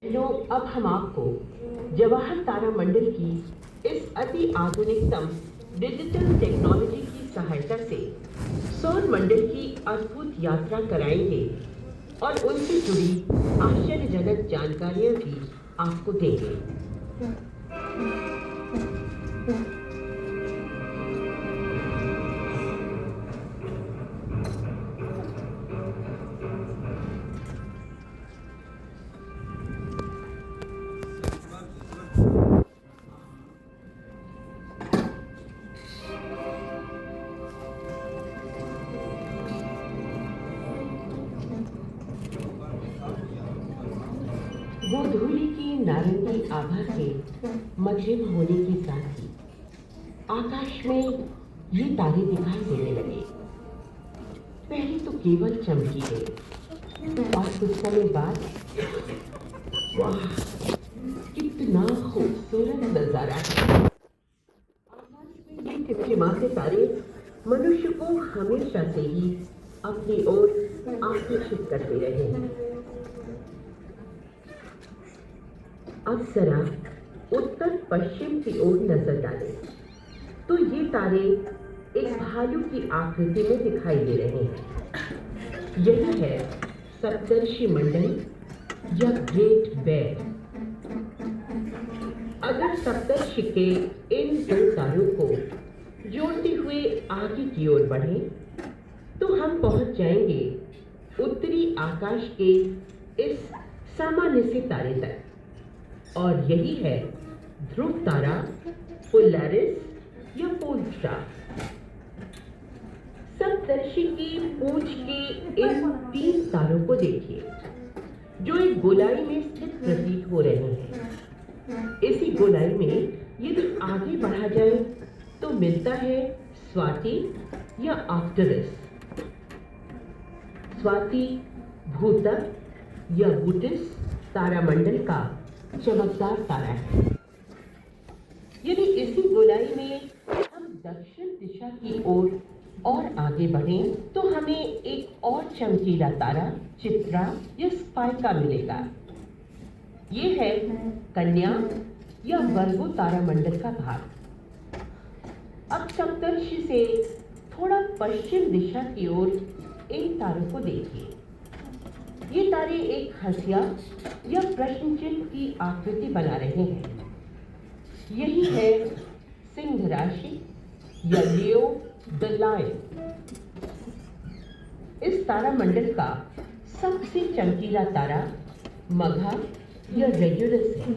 बहनों, अब हम आपको जवाहर तारामंडल की इस अति आधुनिकतम डिजिटल टेक्नोलॉजी की सहायता से सौर मंडल की अद्भुत यात्रा कराएंगे और उनसे जुड़ी आश्चर्यजनक जानकारियां भी आपको देंगे। गोधूली की नारंगी आभा के मध्यम होने के साथ ही आकाश में ये तारे दिखाई देने लगे। पहले तो केवल चमकी गए और कुछ समय बाद वाह, कितना खूबसूरत नजारा है। आकाश में ये टिमटिमाते तारे मनुष्य को हमेशा से ही अपनी ओर आकर्षित करते रहे हैं। अब जरा उत्तर पश्चिम की ओर नजर डालें तो ये तारे एक भालू की आकृति में दिखाई दे रहे हैं। यही है सप्तर्षि मंडल या ग्रेट बेयर। अगर सप्तर्षि के इन दो तारों को जोड़ते हुए आगे की ओर बढ़ें तो हम पहुंच जाएंगे उत्तरी आकाश के इस सामान्य से तारे तक, और यही है ध्रुव तारा, पोलैरिस या पोल स्टार। सप्तर्षि की पूंछ के इन 3 तारों को देखिए जो एक गोलाई में स्थित प्रतीत हो रहे हैं। इसी गोलाई में यदि आगे बढ़ा जाए तो मिलता है स्वाति या आर्क्टुरस। स्वाति भूतक या बूटिस तारामंडल का चमकदार तारा है। यदि इसी गोलाई में हम दक्षिण दिशा की ओर और आगे बढ़ें तो हमें एक और चमकीला तारा चित्रा या स्पाइका मिलेगा। ये है कन्या या वर्गो तारामंडल का भाग। अब सप्तर्षि से थोड़ा पश्चिम दिशा की ओर इन तारों को देखिए। ये तारे एक हंसिया या प्रश्न चिन्ह की आकृति बना रहे हैं। यही है सिंह राशि या लियो द लायन। इस तारामंडल का सबसे चमकीला तारा मघा या रेगुलस है।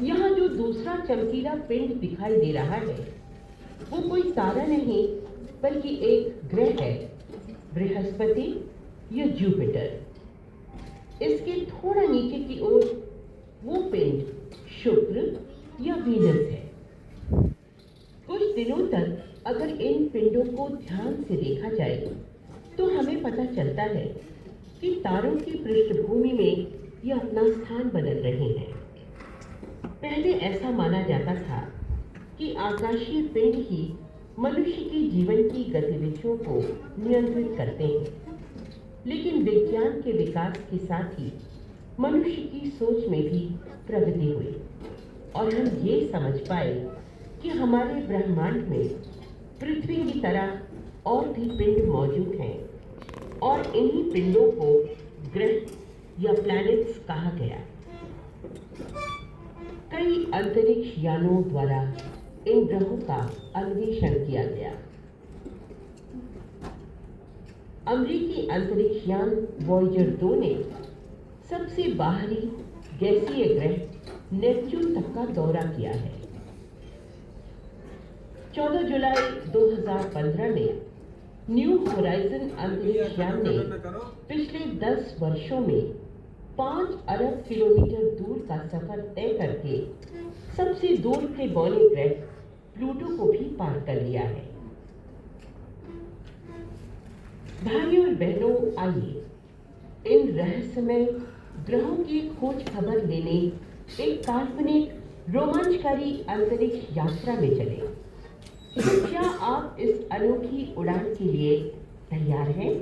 यहाँ जो दूसरा चमकीला पिंड दिखाई दे रहा है वो कोई तारा नहीं बल्कि एक ग्रह है, बृहस्पति या जुपिटर। इसके थोड़ा नीचे की ओर वो पिंड शुक्र या वीनस है। कुछ दिनों तक अगर इन पिंडों को ध्यान से देखा जाए तो हमें पता चलता है कि तारों की पृष्ठभूमि में ये अपना स्थान बदल रहे हैं। पहले ऐसा माना जाता था कि आकाशीय पिंड ही मनुष्य के जीवन की गतिविधियों को नियंत्रित करते हैं, लेकिन विज्ञान के विकास के साथ ही मनुष्य की सोच में भी प्रगति हुई और हम ये समझ पाए कि हमारे ब्रह्मांड में पृथ्वी की तरह और भी पिंड मौजूद हैं और इन्हीं पिंडों को ग्रह या प्लैनेट्स कहा गया। कई अंतरिक्ष यानों द्वारा इन ग्रहों का अन्वेषण किया गया। अमेरिकी अंतरिक्ष यान वॉयेजर 2 ने सबसे बाहरी गैसीय ग्रह नेपच्यून तक का दौरा किया है। 14 जुलाई 2015 में न्यू होराइजन अंतरिक्ष यान ने पिछले 10 वर्षों में 5 अरब किलोमीटर दूर का सफर तय करके सबसे दूर के बौने ग्रह प्लूटो को भी पार कर लिया है। भाइयों और बहनों, आइए इन रहस्यमय ग्रहों की खोज खबर लेने एक काल्पनिक रोमांचकारी अंतरिक्ष यात्रा में चले। क्या आप इस अनोखी उड़ान के लिए तैयार हैं?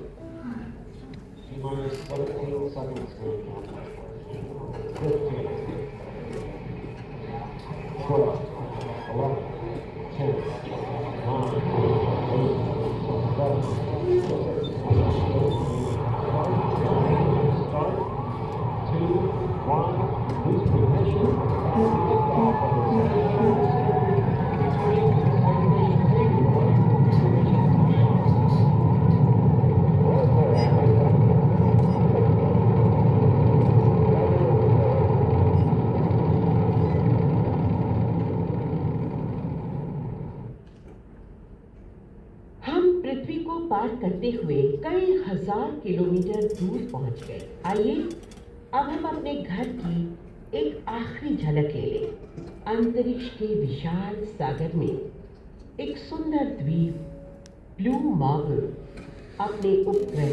12, 11, 10, 9, 8, 7, 6, 5, start, 2, 1, lose ignition, and lift off of the Space Shuttle Discovery, returning to the space station payload to mission completion. हम पृथ्वी को पार करते हुए कई हजार किलोमीटर दूर पहुंच गए। आइए अब हम अपने घर की एक आखिरी झलक ले लें। अंतरिक्ष के विशाल सागर में एक सुंदर द्वीप ब्लू मार्बल अपने उपग्रह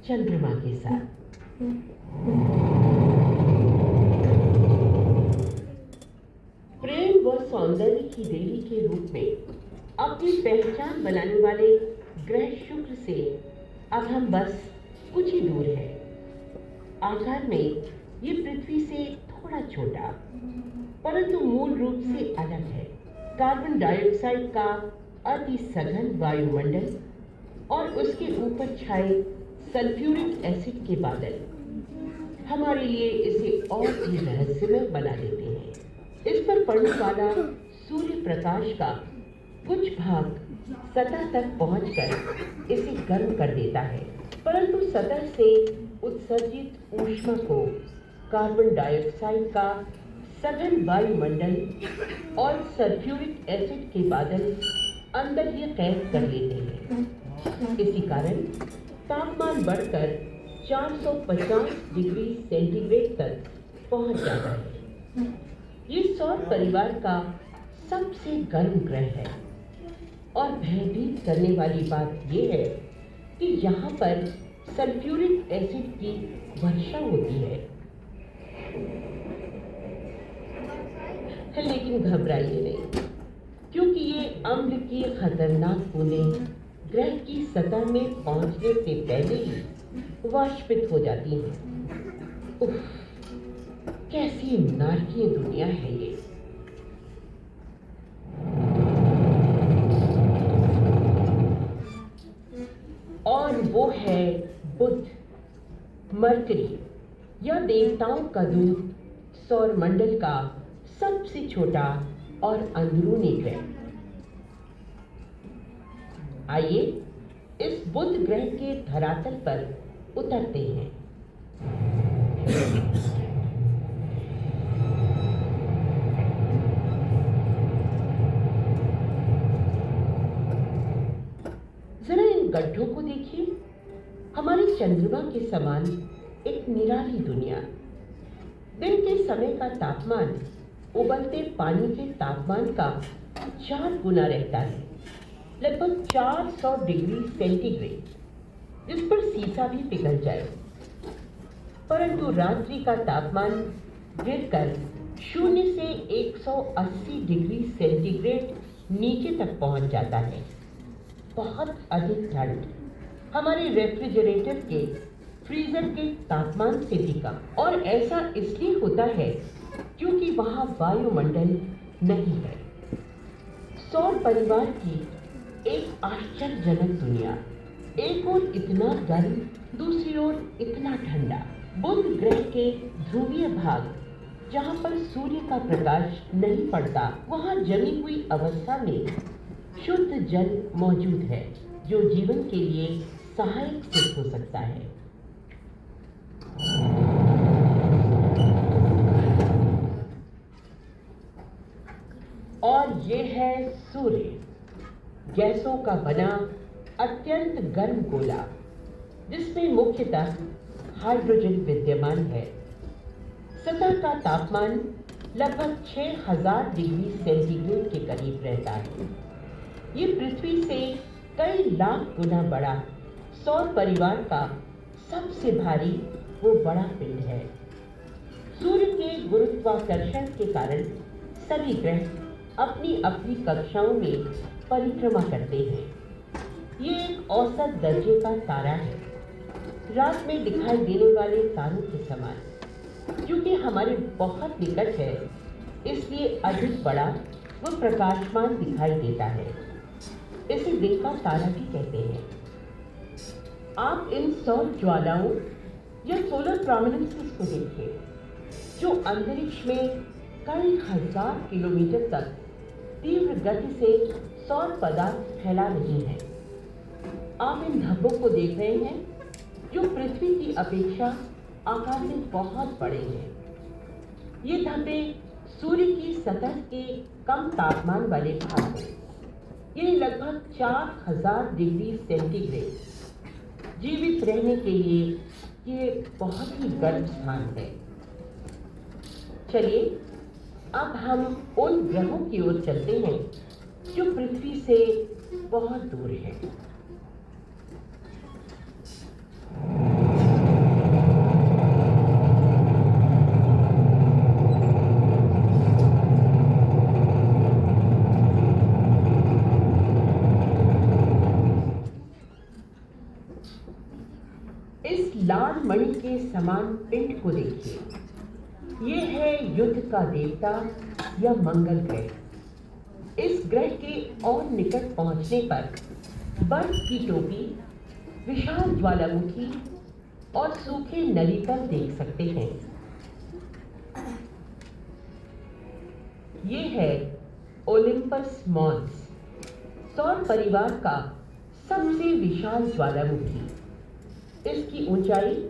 चंद्रमा के साथ। प्रेम व सौंदर्य की देवी के रूप में अपनी पहचान बनाने वाले ग्रह शुक्र से अब हम बस कुछ ही दूर है। आकार में ये पृथ्वी से थोड़ा छोटा, परंतु मूल रूप से अलग है। कार्बन डाइऑक्साइड का अति सघन वायुमंडल और उसके ऊपर छाए सल्फ्यूरिक एसिड के बादल हमारे लिए इसे और भी रहस्यमय बना देते हैं। इस पर पड़ने वाला सूर्य प्रकाश का कुछ भाग सतह तक पहुंचकर इसे गर्म कर देता है, परंतु सतह से उत्सर्जित ऊष्मा को कार्बन डाइऑक्साइड का सघन वायुमंडल और सल्फ्यूरिक एसिड के बादल अंदर ही कैद कर लेते हैं। इसी कारण तापमान बढ़कर 450 डिग्री सेंटीग्रेड तक पहुंच जाता है। ये सौर परिवार का सबसे गर्म ग्रह है और भयभीत करने वाली बात यह है कि यहाँ पर सल्फ्यूरिक एसिड की वर्षा होती है। लेकिन घबराइए नहीं, क्योंकि ये अम्ल की खतरनाक बूंदें ग्रह की सतह में पहुंचने से पहले ही वाष्पित हो जाती हैं। उफ, कैसी नारकीय दुनिया है ये। और वो है बुध, मरकरी या देवताओं का दूत, सौर मंडल का सबसे छोटा और अंदरूनी ग्रह। आइए इस बुध ग्रह के धरातल पर उतरते हैं। जरा इन गड्ढों को देखिए। हमारे चंद्रमा के समान एक निराली दुनिया। दिन के समय का तापमान उबलते पानी के तापमान का 4 गुना रहता है, लगभग 400 डिग्री सेंटीग्रेड, जिस पर सीसा भी पिघल जाए। परंतु रात्रि का तापमान गिरकर 0 से 180 डिग्री सेंटीग्रेड नीचे तक पहुंच जाता है। बहुत अधिक ठंड हमारे रेफ्रिजरेटर के फ्रीजर के तापमान से भी कम। और ऐसा इसलिए होता है क्योंकि वहाँ वायुमंडल नहीं है। सौर परिवार की एक आश्चर्यजनक दुनिया, एक ओर इतना गर्म, दूसरी ओर इतना ठंडा। बुध ग्रह के ध्रुवीय भाग, जहाँ पर सूर्य का प्रकाश नहीं पड़ता, वहाँ जमी हुई अवस्था में शुद्ध जल मौजूद है, जो जीवन के लिए सहायक सिद्ध हो सकता है। और ये है सूर्य, गैसों का बना अत्यंत गर्म गोला, जिसमें मुख्यतः हाइड्रोजन विद्यमान है। सतह का तापमान लगभग 6000 डिग्री सेंटीग्रेड के करीब रहता है। ये पृथ्वी से कई लाख गुना बड़ा सौर परिवार का सबसे भारी वो बड़ा पिंड है। सूर्य के गुरुत्वाकर्षण के कारण सभी ग्रह अपनी अपनी कक्षाओं में परिक्रमा करते हैं। ये एक औसत दर्जे का तारा है, रात में दिखाई देने वाले तारों के समान। क्योंकि हमारे बहुत निकट है, इसलिए अधिक बड़ा व प्रकाशमान दिखाई देता है। इसे दिन का तारा भी कहते हैं। आप इन सौर ज्वालाओं या सोलर प्रोमिनेंसेस को देखें, जो अंतरिक्ष में कई हजार किलोमीटर तक तीव्र गति से सौर पदार्थ फैला रही हैं। आप इन धब्बों को देख रहे हैं, जो पृथ्वी की अपेक्षा आकार में बहुत बड़े हैं। ये धब्बे सूर्य की सतह के कम तापमान वाले भाग हैं। ये लगभग 4000 डिग्री सेंटीग्रेड। जीवित रहने के लिए ये बहुत ही गर्म स्थान है। चलिए अब हम उन ग्रहों की ओर चलते हैं जो पृथ्वी से बहुत दूर हैं। इस लाल मणि के समान पिंड को देखिए। ये है युद्ध का देवता या मंगल ग्रह। इस ग्रह के और निकट पहुंचने पर बर्फ की टोपी, विशाल ज्वालामुखी और सूखे नलीतल देख सकते हैं। ये है ओलिम्पस मॉन्स, सौर परिवार का सबसे विशाल ज्वालामुखी। इसकी ऊंचाई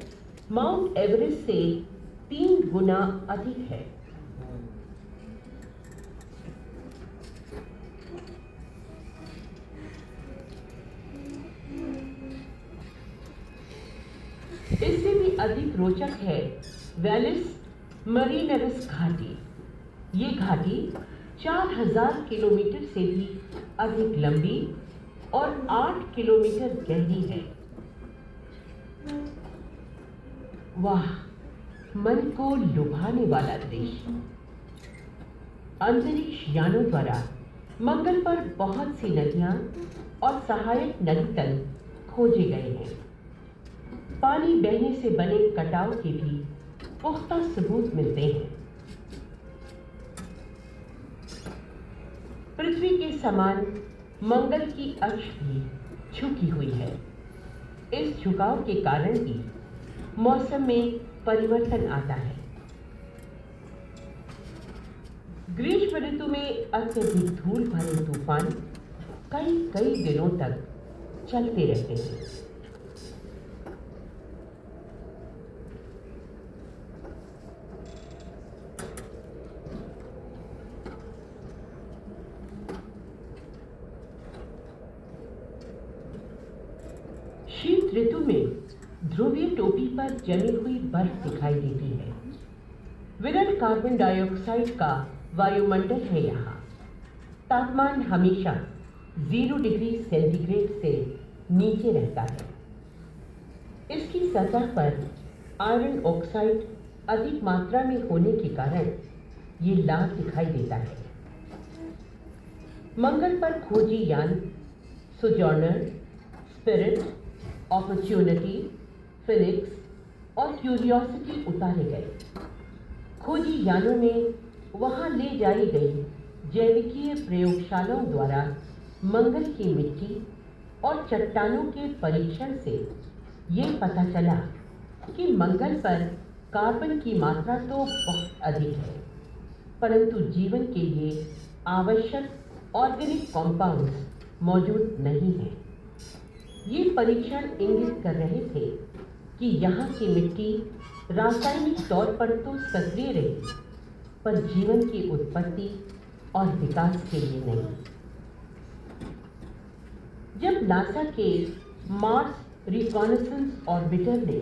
माउंट एवरेस्ट से 3 गुना अधिक है। इससे भी अधिक रोचक है वैलिस मरीनरिस घाटी। ये घाटी 4000 किलोमीटर से भी अधिक लंबी और 8 किलोमीटर गहरी है। वाह, मन को लुभाने वाला दृश्य। अंतरिक्ष यानों द्वारा मंगल पर बहुत सी नदियां और सहायक नदीतल खोजे गए हैं। पानी बहने से बने कटाव के भी पुख्ता सबूत मिलते हैं। पृथ्वी के समान मंगल की अक्ष भी झुकी हुई है। इस झुकाव के कारण ही मौसम में परिवर्तन आता है। ग्रीष्म ऋतु में अत्यधिक धूल भरे तूफान कई कई दिनों तक चलते रहते हैं। शीत ऋतु में ध्रुवीय टोपी पर जमी हुई बर्फ दिखाई देती है। विरल कार्बन डाइऑक्साइड का वायुमंडल है यहाँ। तापमान हमेशा 0 डिग्री सेंटीग्रेड से नीचे रहता है। इसकी सतह पर आयरन ऑक्साइड अधिक मात्रा में होने के कारण ये लाल दिखाई देता है। मंगल पर खोजी यान सोजॉर्नर, स्पिरिट, अपॉर्चुनिटी, फिनिक्स और क्यूरियोसिटी उतारे गए। खोजी यानों में वहां ले जाई गई जैविकीय प्रयोगशालाओं द्वारा मंगल की मिट्टी और चट्टानों के परीक्षण से ये पता चला कि मंगल पर कार्बन की मात्रा तो बहुत अधिक है, परंतु जीवन के लिए आवश्यक ऑर्गेनिक कंपाउंड्स मौजूद नहीं हैं। ये परीक्षण इंगित कर रहे थे कि यहाँ की मिट्टी रासायनिक तौर पर तो सक्रिय रही, पर जीवन की उत्पत्ति और विकास के लिए नहीं। जब नासा के मार्स रिकॉनेसेंस ऑर्बिटर ने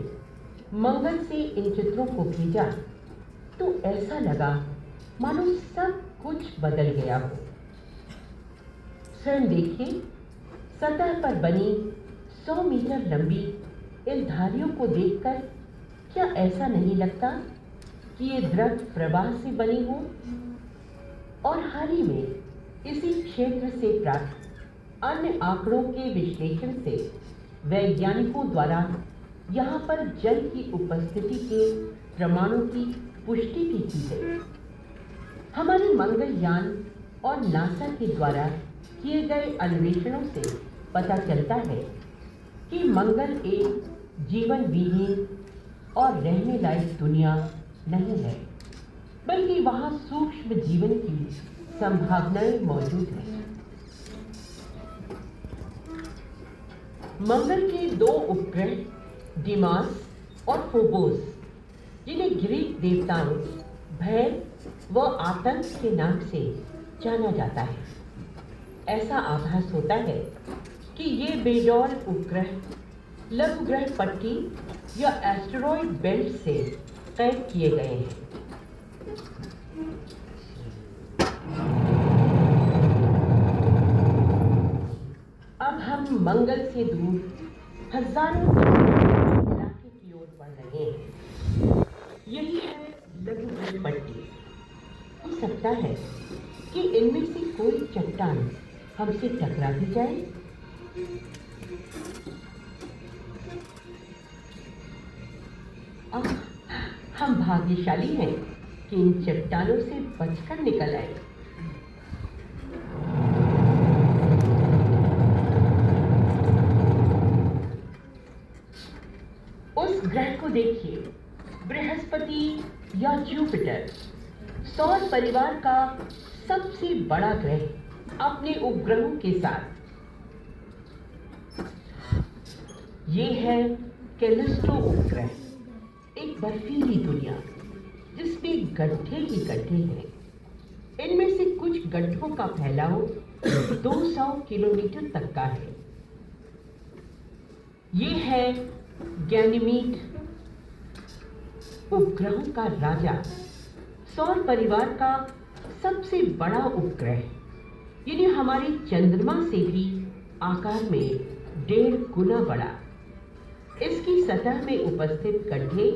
मंगल से इन चित्रों को भेजा, तो ऐसा लगा मानो सब कुछ बदल गया हो। स्वयं देखिए, सतह पर बनी 100 मीटर लंबी इन धारियों को देखकर क्या ऐसा नहीं लगता कि ये द्रव प्रवाह से बनी हो? और हाल ही में इसी क्षेत्र से प्राप्त अन्य आंकड़ों के विश्लेषण से वैज्ञानिकों द्वारा यहाँ पर जल की उपस्थिति के प्रमाणों की पुष्टि भी की गई। हमारे मंगलयान और नासा के द्वारा किए गए अन्वेषणों से पता चलता है कि मंगल एक जीवन विहीन और रहने लायक दुनिया नहीं है, बल्कि वहां सूक्ष्म जीवन की संभावनाएं मौजूद हैं। मंगल के दो उपग्रह डिमास और फोबोस, जिन्हें ग्रीक देवताओं भय व आतंक के नाम से जाना जाता है, ऐसा आभास होता है कि ये बेडौल उपग्रह लघु ग्रह पट्टी या एस्टेरॉयड बेल्ट से कैद किए गए हैं। अब हम मंगल से दूर हजारों किलोमीटर इलाके की ओर बढ़ रहे हैं। यही है लघु ग्रह पट्टी। हो सकता है कि इनमें से कोई चट्टान हमसे टकरा भी जाए। हम भाग्यशाली हैं कि इन चट्टानों से बचकर निकल आए। उस ग्रह को देखिए, बृहस्पति या जुपिटर, सौर परिवार का सबसे बड़ा ग्रह अपने उपग्रहों के साथ। ये है कैलिस्टो उपग्रह, एक बर्फीली दुनिया जिसमें गड्ढे ही गड्ढे हैं। इनमें से कुछ गड्ढों का फैलाव 200 किलोमीटर तक का है। ये है गैनीमीड, उपग्रहों का राजा, सौर परिवार का सबसे बड़ा उपग्रह, यानी हमारे चंद्रमा से भी आकार में 1.5 गुना बड़ा। इसकी सतह में उपस्थित गड्ढे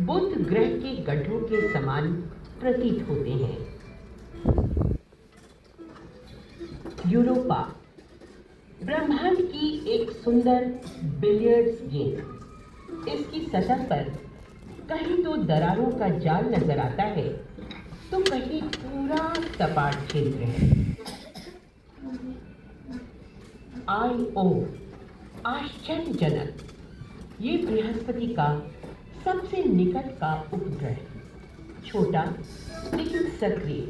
बुध ग्रह के गड्ढों के समान प्रतीत होते हैं। यूरोपा, ब्रह्मांड की एक सुंदर बिलियर्ड्स गेंद। इसकी सतह पर कहीं तो दरारों का जाल नजर आता है, तो कहीं पूरा सपाट क्षेत्र है। आईओ, आश्चर्यजनक, ये बृहस्पति का सबसे निकट का उपग्रह, छोटा लेकिन सक्रिय।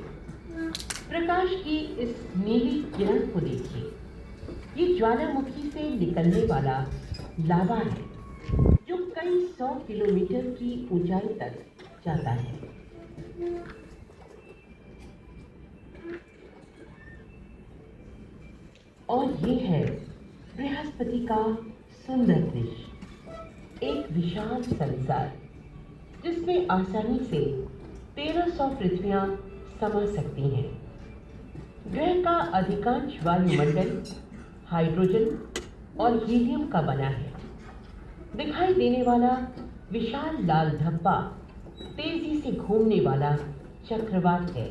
प्रकाश की इस नीली किरण को देखिए। ये ज्वालामुखी से निकलने वाला लावा है जो कई 100 किलोमीटर की ऊंचाई तक जाता है। और ये है बृहस्पति का सुंदर दृश्य, एक विशाल संसार जिसमें आसानी से 1300 पृथ्वियां समा सकती हैं। ग्रह का अधिकांश वायुमंडल हाइड्रोजन और हीलियम का बना है। दिखाई देने वाला विशाल लाल धब्बा तेजी से घूमने वाला चक्रवात है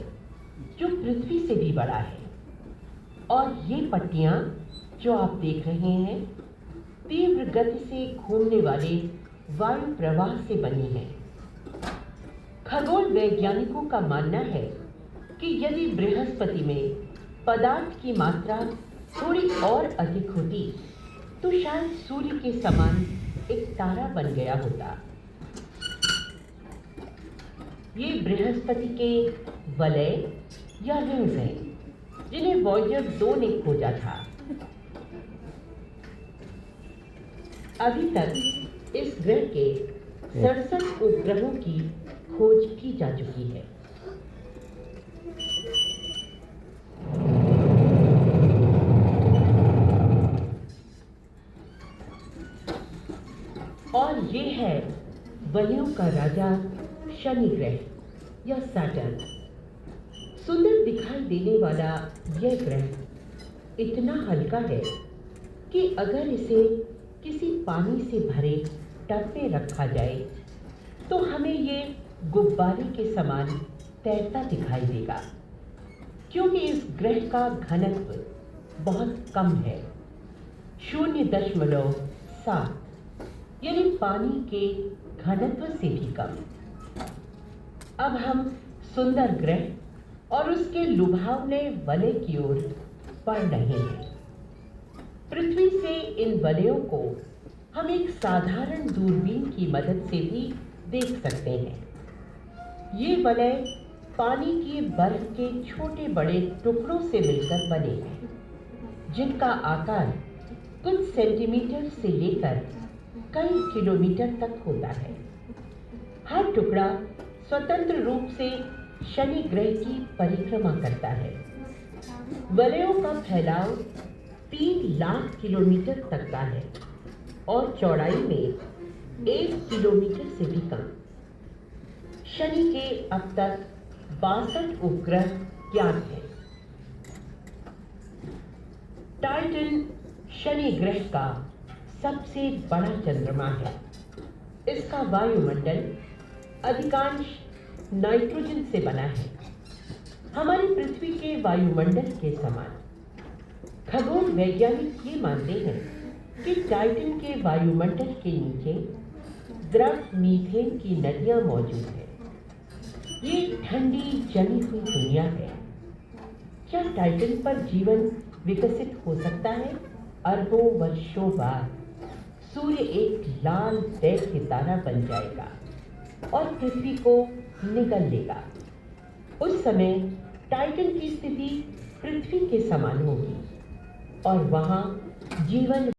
जो पृथ्वी से भी बड़ा है। और ये पट्टियां जो आप देख रहे हैं, तीव्र गति से घूमने वाले वायु प्रवाह से बनी है। खगोल वैज्ञानिकों का मानना है कि यदि बृहस्पति में पदार्थ की मात्रा थोड़ी और अधिक होती तो शायद सूर्य के समान एक तारा बन गया होता। ये बृहस्पति के वलय या रिंग्स हैं जिन्हें वॉयेजर 2 ने खोजा था। अभी तक इस ग्रह के 67 उपग्रहों की खोज की जा चुकी है। और ये है बलियों का राजा शनि ग्रह या सैटर्न। सुंदर दिखाई देने वाला यह ग्रह इतना हल्का है कि अगर इसे किसी पानी से भरे टब में रखा जाए तो हमें ये गुब्बारे के समान तैरता दिखाई देगा, क्योंकि इस ग्रह का घनत्व बहुत कम है, 0.7, यानी पानी के घनत्व से भी कम। अब हम सुंदर ग्रह और उसके लुभावने वलय की ओर बढ़ रहे हैं। पृथ्वी से इन वलयों को हम एक साधारण दूरबीन की मदद से भी देख सकते हैं। ये वलय पानी के बर्फ के छोटे बड़े टुकड़ों से मिलकर बने हैं, जिनका आकार कुछ सेंटीमीटर से लेकर कई किलोमीटर तक होता है। हर टुकड़ा स्वतंत्र रूप से शनि ग्रह की परिक्रमा करता है। वलयों का फैलाव 3 लाख किलोमीटर तक का है और चौड़ाई में 1 किलोमीटर से भी कम। शनि के अब तक 62 उपग्रह ज्ञात हैं। टाइटन शनि ग्रह का सबसे बड़ा चंद्रमा है। इसका वायुमंडल अधिकांश नाइट्रोजन से बना है, हमारी पृथ्वी के वायुमंडल के समान। खगोल वैज्ञानिक ये मानते हैं कि टाइटन के वायुमंडल के नीचे द्रव मीथेन की नदियां मौजूद हैं। ये ठंडी जमी हुई दुनिया है। क्या टाइटन पर जीवन विकसित हो सकता है? अरबों वर्षों बाद सूर्य एक लाल दैत्य तारा बन जाएगा और पृथ्वी को निगल लेगा। उस समय टाइटन की स्थिति पृथ्वी के समान होगी और वहां जीवन